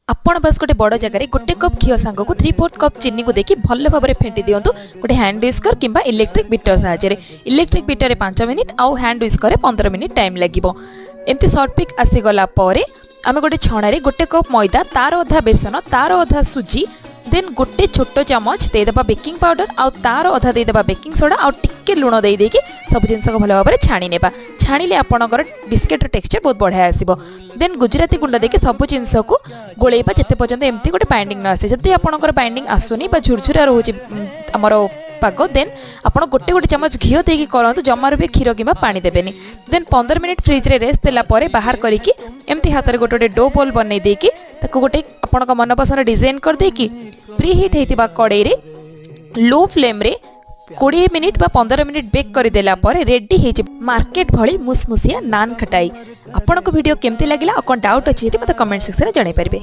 आपण बस गोटे बड़ जगह गोटे कप घी सांग को 3/4 कप चीनी को देखिए भल भाव में फेंटी दिंतु गोटे हैंड व्हिस्कर किंबा इलेक्ट्रिक बीटर साहाय्य इलेक्ट्रिक बीटर 5 मिनिट आउ हैंड व्हिस्कर 15 मिनिट टाइम लगे एमती सर्ट पिक आसीगला आम गोटे छणारे गोटे कप मैदा तार अधा बेसन तार अधा सुजी देन गोटे छोट चामच देदेबा बेकिंग पाउडर आउ तार अधा देदेबा बेकिंग सोडा आउ टिके लुण दे देकी सब जिनस को भल भाव में छाणी नेबा छाणीले आपणकर बिस्केट टेक्सचर बहुत बढ़िया आसीबो देन गुजराती गुंड देके सब जिनस को गोलेबा जते पर्यंत एमती गोटे बाइंडिंग न आसे जति आपणकर बाइंडिंग आसुनी बा झुरझुरा रोचे हमर पाग देन आप गोटे गोटे चामच घी देकी करंतु जमार भी क्षीर किंबा पानी देबेनी देन 15 मिनिट फ्रिज रे रेस्ट देला परे बाहर करिकी एमती हाथ रे गोटे डो बॉल बनै देकी ताको गोटे आपणक मन पसंद डिजाइन कर देकी प्री हीट हेतिबा कड़ाई रे लो फ्लेम रे 20 मिनिट बा 15 मिनिट बेक कर देला परे रेडी हे मार्केट भली मुसमुसिया नान खटाई आपनको वीडियो केमती लागिला अकन डाउट अछि मते कमेंट सेक्शन रे जणाई परिबे।